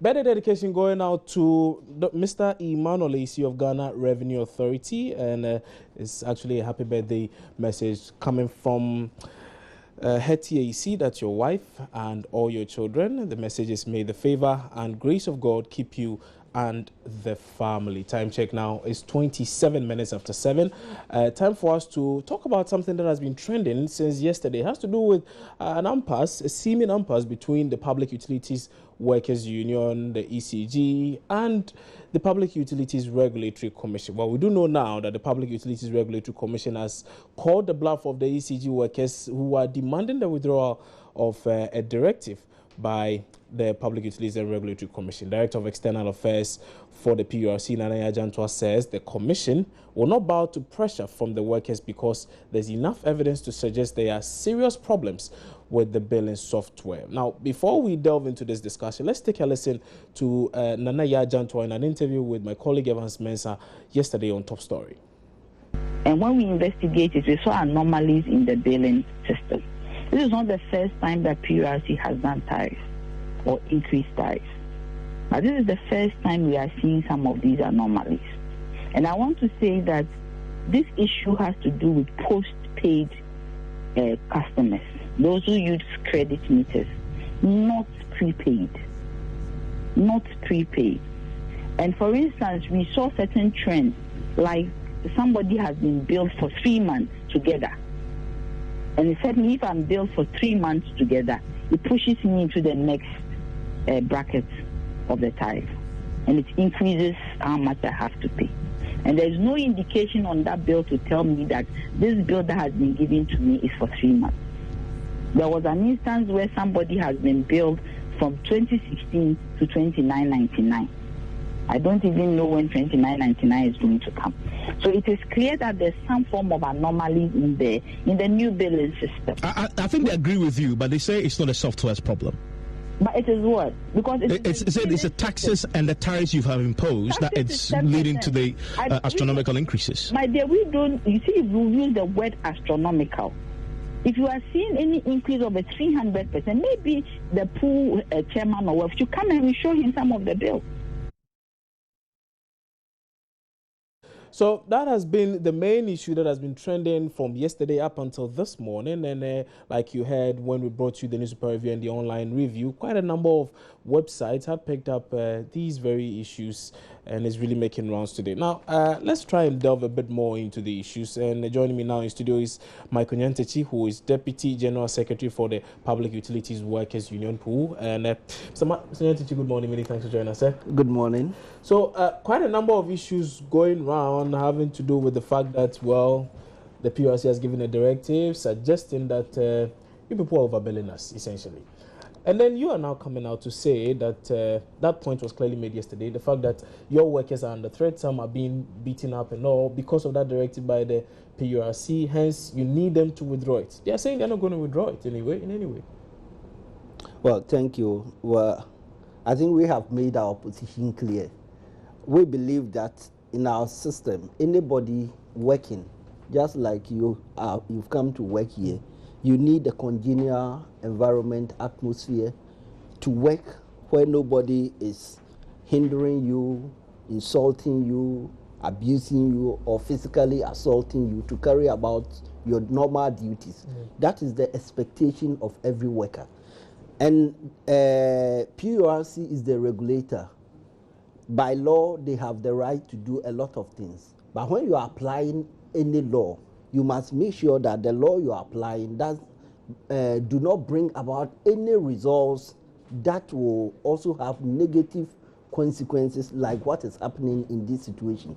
Better dedication going out to Mr. Emmanuel AC of Ghana Revenue Authority, and it's actually a happy birthday message coming from Hetty AC, that's your wife, and all your children. The message is, may the favor and grace of God keep you and the family. Time check now is 27 minutes after 7. Time for us to talk about something that has been trending since yesterday. It has to do with an impasse, a seeming impasse between the Public Utilities Workers Union, the ECG, and the Public Utilities Regulatory Commission. Well, we do know now that the Public Utilities Regulatory Commission has called the bluff of the ECG workers who are demanding the withdrawal of a directive by the Public Utilities and Regulatory Commission. Director of External Affairs for the PURC, Nana Yajantwa, says the Commission will not bow to pressure from the workers because there's enough evidence to suggest there are serious problems with the billing software. Now, before we delve into this discussion, let's take a listen to Nana Yajantwa in an interview with my colleague Evans Mensah yesterday on Top Story. And when we investigated, we saw anomalies in the billing system. This is not the first time that PURC has done tariffs or increased tariffs. But this is the first time we are seeing some of these anomalies. And I want to say that this issue has to do with post-paid customers, those who use credit meters, not prepaid. Not prepaid. And for instance, we saw certain trends, like somebody has been billed for 3 months together. And he said, if I'm billed for 3 months together, it pushes me into the next bracket of the tariff. And it increases how much I have to pay. And there's no indication on that bill to tell me that this bill that has been given to me is for 3 months. There was an instance where somebody has been billed from 2016 to 29.99. I don't even know when 29.99 is going to come. So it is clear that there's some form of anomaly in the new billing system. I think they agree with you, but they say it's not a software's problem. But it is what? Because it's the taxes and the tariffs you have imposed that it's leading to the astronomical increases. My dear, we don't, you see, we use the word astronomical. If you are seeing any increase of a 300%, maybe the pool chairman or if you come and we show him some of the bills. So that has been the main issue that has been trending from yesterday up until this morning. And like you heard when we brought you the newspaper review and the online review, quite a number of websites have picked up these very issues and is really making rounds today. Now, let's try and delve a bit more into the issues. And joining me now in studio is Michael Nyantechi, who is Deputy General Secretary for the Public Utilities Workers Union Pool. And Mr. Nyantechi, good morning. Many thanks for joining us, sir. Good morning. So quite a number of issues going round having to do with the fact that, well, the PURC has given a directive suggesting that you people are overbilling us, essentially. And then you are now coming out to say that that point was clearly made yesterday, the fact that your workers are under threat, some are being beaten up and all because of that directive by the PURC, hence you need them to withdraw it. They are saying they're not going to withdraw it in any way. Well, thank you. Well, I think we have made our position clear. We believe that in our system, anybody working, just like you've come to work here, you need a congenial environment, atmosphere to work where nobody is hindering you, insulting you, abusing you, or physically assaulting you to carry about your normal duties. That is the expectation of every worker. And PURC is the regulator. By law, they have the right to do a lot of things. But when you are applying any law, you must make sure that the law you are applying does do not bring about any results that will also have negative consequences like what is happening in this situation.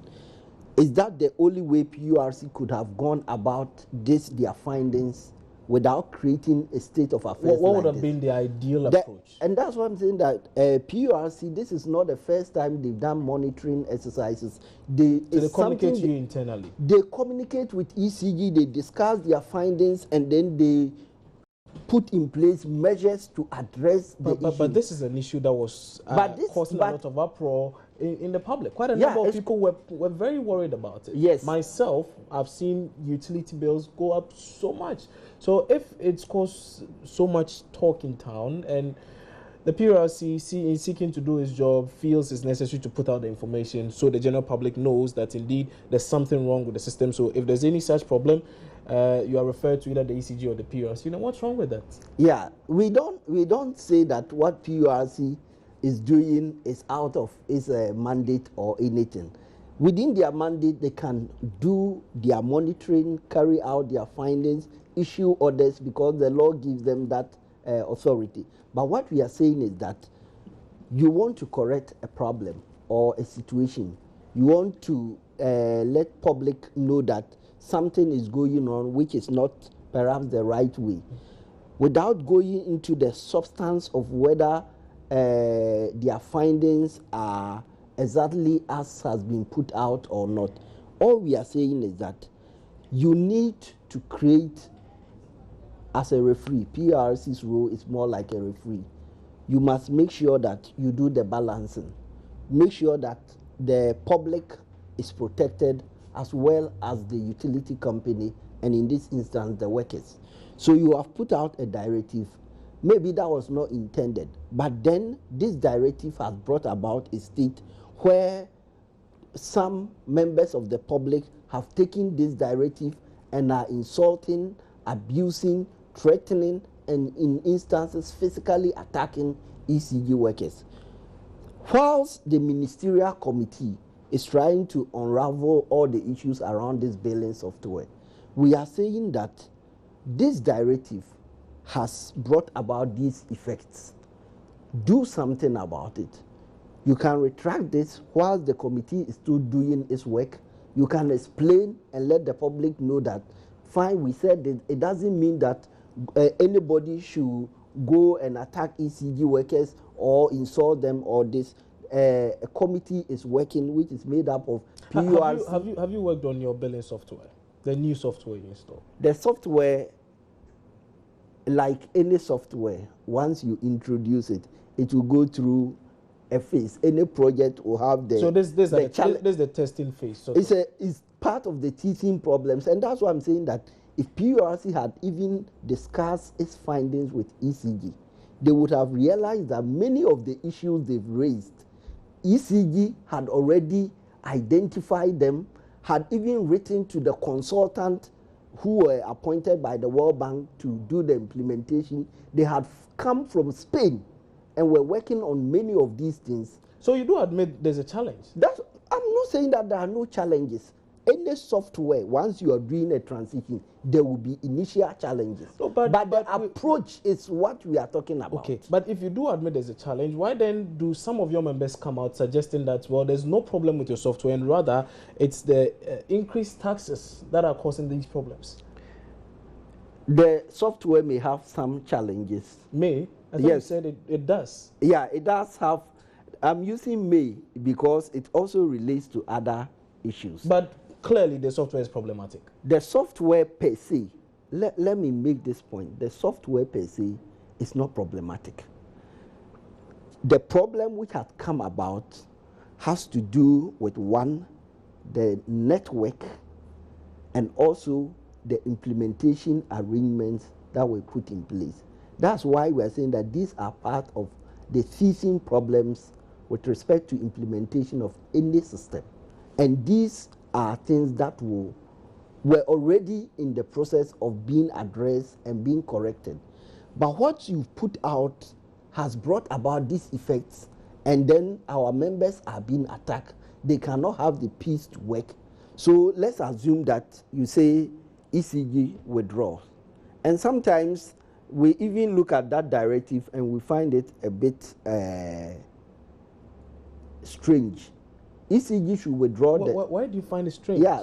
Is that the only way PURC could have gone about their findings without creating a state of affairs? What would have been the ideal approach? And that's what I'm saying, that PURC, this is not the first time they've done monitoring exercises. They communicate you internally. They communicate with ECG, they discuss their findings, and then they put in place measures to address the issue. But this is an issue that was causing a lot of uproar in the public. Quite a number of people were very worried about it. Yes. Myself, I've seen utility bills go up so much. So if it's caused so much talk in town, and The PRC, in seeking to do its job, feels it's necessary to put out the information so the general public knows that indeed there's something wrong with the system. So if there's any such problem, you are referred to either the ECG or the PRC. What's wrong with that? Yeah, we don't say that what PRC is doing is out of its mandate or anything. Within their mandate, they can do their monitoring, carry out their findings, issue orders, because the law gives them that authority. But what we are saying is that you want to correct a problem or a situation. You want to let public know that something is going on which is not perhaps the right way, without going into the substance of whether their findings are exactly as has been put out or not. All we are saying is that you need to create, as a referee, PRC's role is more like a referee. You must make sure that you do the balancing. Make sure that the public is protected as well as the utility company, and in this instance, the workers. So you have put out a directive. Maybe that was not intended, but then this directive has brought about a state where some members of the public have taken this directive and are insulting, abusing, threatening, and in instances physically attacking ECG workers. Whilst the ministerial committee is trying to unravel all the issues around this billing software, we are saying that this directive has brought about these effects. Do something about it. You can retract this while the committee is still doing its work. You can explain and let the public know that, fine, we said it doesn't mean that anybody should go and attack ECG workers or insult them or this. A committee is working which is made up of PRC. Have you worked on your billing software, the new software you installed? The software, like any software, once you introduce it, it will go through a phase. Any project will have the. So this is the testing phase. It's part of the teething problems, and that's why I'm saying that if PRC had even discussed its findings with ECG, they would have realized that many of the issues they've raised, ECG had already identified them, had even written to the consultant who were appointed by the World Bank to do the implementation. They had come from Spain and were working on many of these things. So you do admit there's a challenge? I'm not saying that there are no challenges. Any software, once you are doing a transition, there will be initial challenges. No, but the approach is what we are talking about. Okay, but if you do admit there's a challenge, why then do some of your members come out suggesting that, well, there's no problem with your software, and rather it's the increased taxes that are causing these problems? The software may have some challenges. May? I thought you said it does. Yeah, it does have. I'm using may because it also relates to other issues. But clearly the software is problematic. The software per se, let me make this point. The software per se is not problematic. The problem which has come about has to do with, one, the network, and also the implementation arrangements that were put in place. That's why we are saying that these are part of the teething problems with respect to implementation of any system. And these are things that were already in the process of being addressed and being corrected. But what you've put out has brought about these effects, and then our members are being attacked. They cannot have the peace to work. So let's assume that you say ECG withdraws. And sometimes we even look at that directive and we find it a bit strange. ECG should withdraw why do you find it strange? Yeah,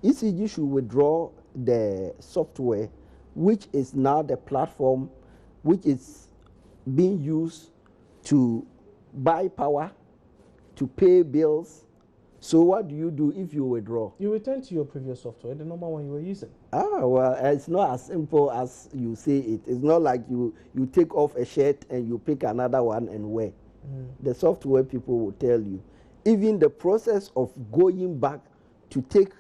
ECG should withdraw the software, which is now the platform which is being used to buy power, to pay bills. So what do you do if you withdraw? You return to your previous software, the normal one you were using. Well, it's not as simple as you say it. It's not like you take off a shirt and you pick another one and wear. The software people will tell you. Even the process of going back to take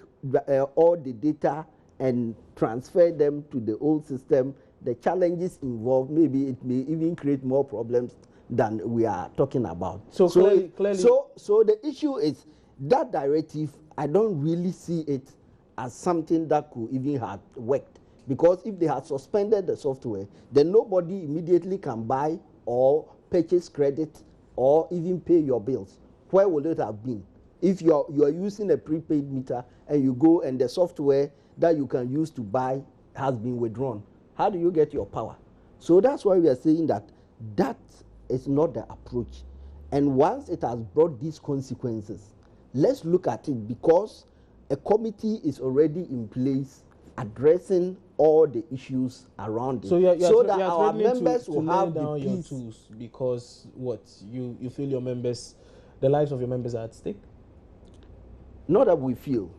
all the data and transfer them to the old system the challenges involved, maybe it may even create more problems than we are talking about. So clearly, so the issue is that directive, I don't really see it as something that could even have worked, because if they had suspended the software, then nobody immediately can buy or purchase credit or even pay your bills. Where would it have been? If you're using a prepaid meter and you go and the software that you can use to buy has been withdrawn, how do you get your power? So that's why we are saying that that is not the approach. And once it has brought these consequences, let's look at it, because a committee is already in place addressing all the issues around it, so that our members will have the peace. Your tools, because what you feel your members, the lives of your members are at stake. Not that we feel,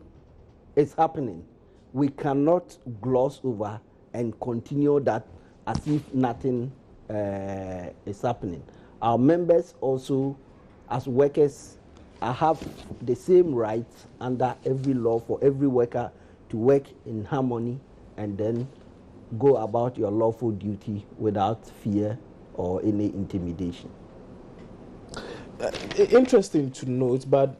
it's happening. We cannot gloss over and continue that as if nothing is happening. Our members also, as workers, have the same rights under every law for every worker to work in harmony and then go about your lawful duty without fear or any intimidation. Interesting to note, but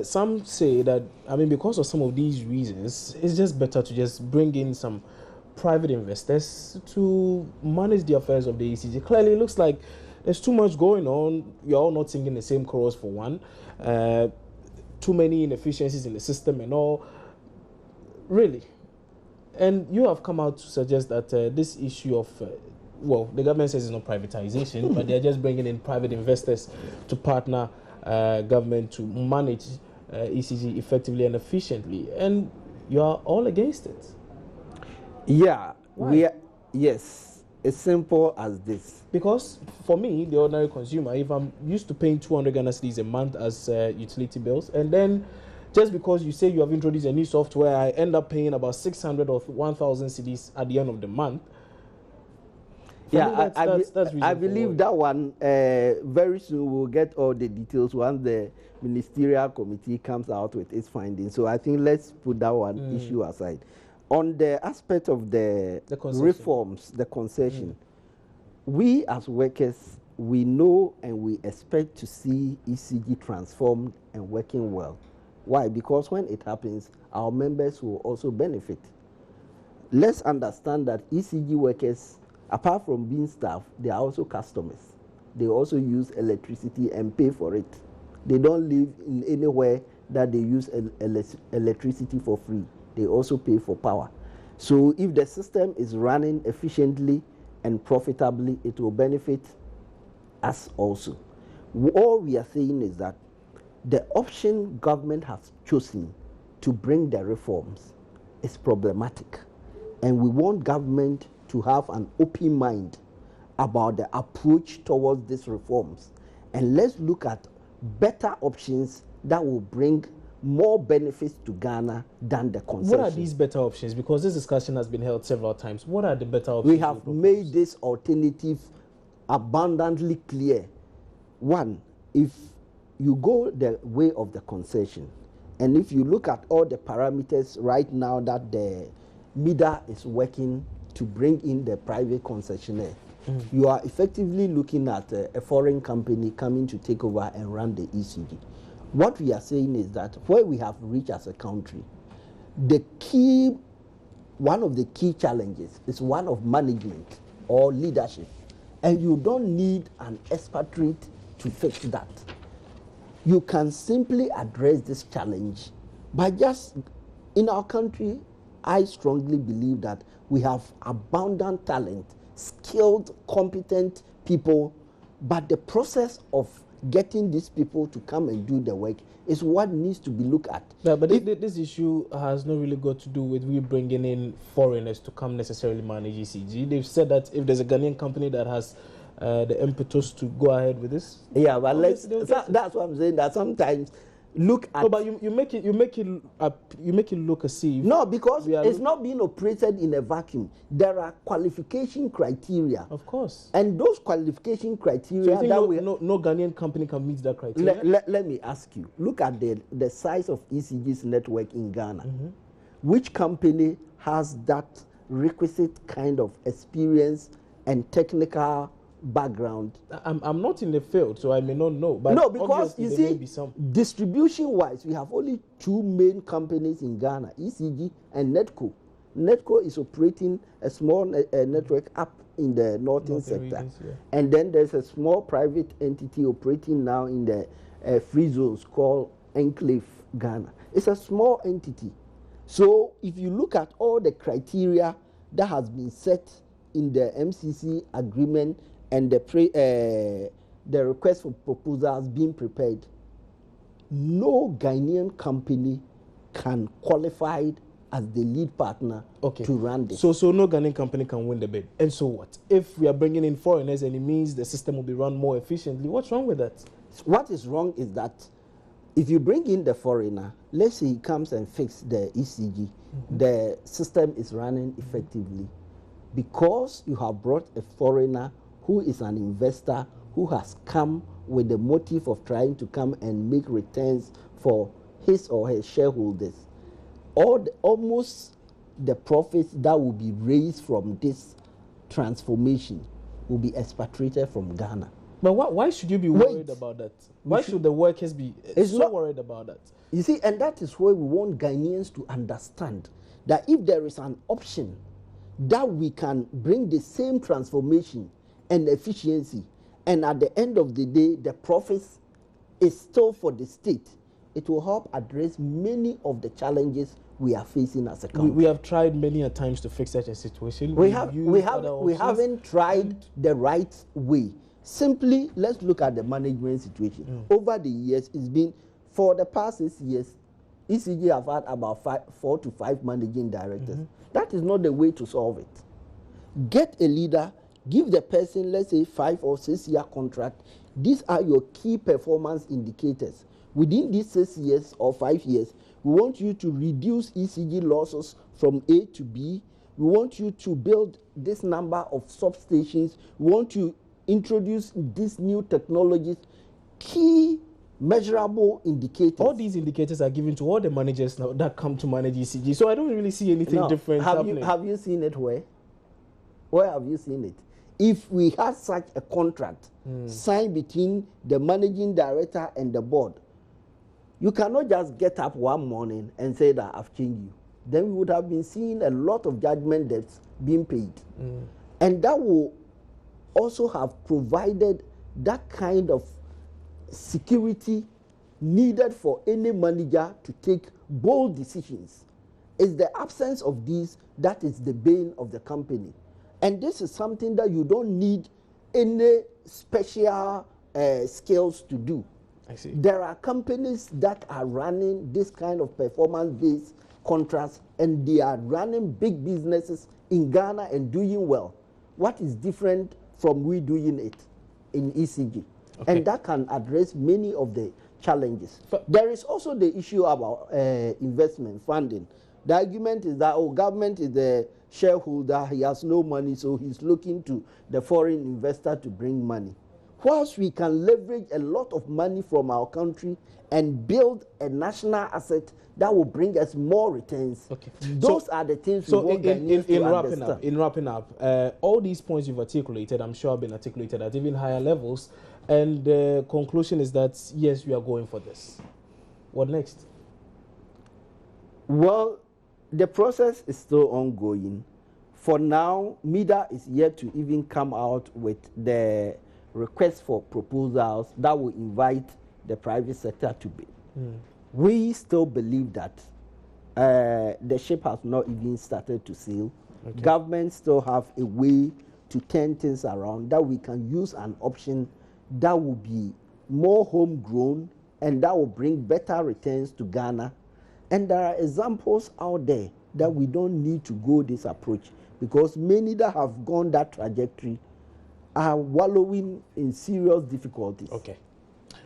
some say that, I mean, because of some of these reasons, it's just better to just bring in some private investors to manage the affairs of the ECG. Clearly, it looks like there's too much going on. We're all not singing the same chorus, for one. Too many inefficiencies in the system and all. Really. And you have come out to suggest that this issue of well, the government says it's not privatization, but they're just bringing in private investors to partner government to manage ECG effectively and efficiently. And you are all against it. Yeah. Why? Yes. It's simple as this. Because for me, the ordinary consumer, if I'm used to paying 200 Ghana cedis a month as utility bills, and then just because you say you have introduced a new software, I end up paying about 600 or 1,000 cedis at the end of the month. Yeah, I believe that one, very soon we'll get all the details once the ministerial committee comes out with its findings. So I think let's put that one issue aside. On the aspect of the reforms, the concession, we as workers, we know and we expect to see ECG transformed and working well. Why? Because when it happens, our members will also benefit. Let's understand that ECG workers, apart from being staff, they are also customers. They also use electricity and pay for it. They don't live in anywhere that they use electricity for free. They also pay for power. So if the system is running efficiently and profitably, it will benefit us also. All we are saying is that the option government has chosen to bring the reforms is problematic. And we want government to have an open mind about the approach towards these reforms. And let's look at better options that will bring more benefits to Ghana than the concession. What are these better options? Because this discussion has been held several times. What are the better options? We have made this alternative abundantly clear. One, if you go the way of the concession, and if you look at all the parameters right now that the MIDA is working to bring in the private concessionaire, you are effectively looking at a foreign company coming to take over and run the ECG. What we are saying is that where we have reached as a country, one of the key challenges is one of management or leadership. And you don't need an expatriate to fix that. You can simply address this challenge by just, in our country, I strongly believe that we have abundant talent, skilled, competent people, but the process of getting these people to come and do the work is what needs to be looked at. Yeah, but this issue has not really got to do with we bringing in foreigners to come necessarily manage ECG. They've said that if there's a Ghanaian company that has the impetus to go ahead with this. Yeah, but that's what I'm saying, that sometimes look at... No, but you make it look as if... No, because it's not being operated in a vacuum. There are qualification criteria. Of course. And those qualification criteria... So you think no Ghanaian company can meet that criteria? Let me ask you. Look at the size of ECG's network in Ghana. Which company has that requisite kind of experience and technical background. I'm not in the field, so I may not know. But no, because you see, distribution-wise, we have only two main companies in Ghana, ECG and Netco. Netco is operating a small network up in the northern sector. Regions, yeah. And then there's a small private entity operating now in the free zones called Enclave Ghana. It's a small entity. So if you look at all the criteria that has been set in the MCC agreement and the request for proposals being prepared, no Ghanaian company can qualify as the lead partner to run this. So no Ghanaian company can win the bid. And so what? If we are bringing in foreigners and it means the system will be run more efficiently, what's wrong with that? What is wrong is that if you bring in the foreigner, let's say he comes and fixes the ECG, the system is running effectively. Because you have brought a foreigner who is an investor, who has come with the motive of trying to come and make returns for his or her shareholders, almost the profits that will be raised from this transformation will be expatriated from Ghana. But why should you be worried about that? Why should the workers be worried about that? You see, and that is why we want Ghanaians to understand that if there is an option that we can bring the same transformation and efficiency, and at the end of the day, the profits is still for the state, it will help address many of the challenges we are facing as a country. We have tried many a times to fix such a situation. We haven't tried the right way. Simply, let's look at the management situation. Over the years, it's been, for the past 6 years, ECG have had about 4 to 5 managing directors. That is not the way to solve it. Get a leader, give the person, let's say, 5 or 6 year contract. These are your key performance indicators. Within these 6 years or 5 years, we want you to reduce ECG losses from A to B. We want you to build this number of substations. We want to introduce these new technologies, key measurable indicators. All these indicators are given to all the managers now that come to manage ECG. So I don't really see anything different happening. Have you seen it where? Where have you seen it? If we had such a contract signed between the managing director and the board, you cannot just get up one morning and say that I've changed you. Then we would have been seeing a lot of judgment debts being paid. And that will also have provided that kind of security needed for any manager to take bold decisions. It's the absence of these that is the bane of the company. And this is something that you don't need any special skills to do. I see. There are companies that are running this kind of performance-based contracts, and they are running big businesses in Ghana and doing well. What is different from we doing it in ECG? And that can address many of the challenges. There is also the issue about investment funding. The argument is that, government is the shareholder, he has no money, so he's looking to the foreign investor to bring money. Whilst we can leverage a lot of money from our country and build a national asset that will bring us more returns, those are the things we want Ghanaians to understand. In wrapping up, all these points you've articulated, I'm sure have been articulated at even higher levels, and the conclusion is that, yes, we are going for this. What next? Well, the process is still ongoing. For now, MIDA is yet to even come out with the request for proposals that will invite the private sector to bid. We still believe that the ship has not even started to sail. Government still have a way to turn things around, that we can use an option that will be more homegrown and that will bring better returns to Ghana. And there are examples out there that we don't need to go this approach, because many that have gone that trajectory are wallowing in serious difficulties.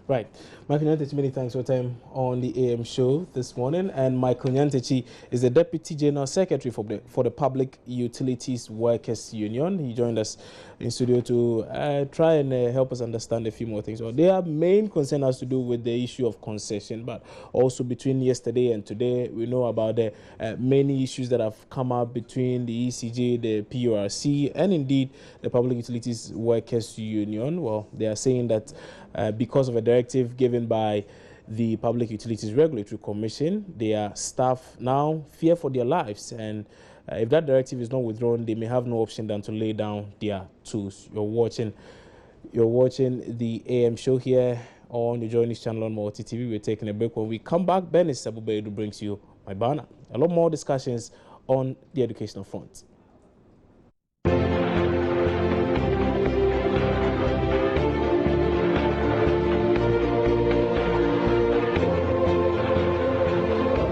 Right. Michael Nyantechi, many thanks for your time on the AM show this morning. And Michael Nyantechi is the Deputy General Secretary for the Public Utilities Workers Union. He joined us in studio to try and help us understand a few more things. Well, their main concern has to do with the issue of concession, but also between yesterday and today, we know about the many issues that have come up between the ECG, the PURC, and indeed the Public Utilities Workers Union. Well, they are saying that because of a directive given by the Public Utilities Regulatory Commission, their staff now fear for their lives, and if that directive is not withdrawn, they may have no option than to lay down their tools. You're watching the AM show here on the Joy News channel on Multi TV. We're taking a break. When we come back, Benis Sabubedu brings you my banner. A lot more discussions on the educational front.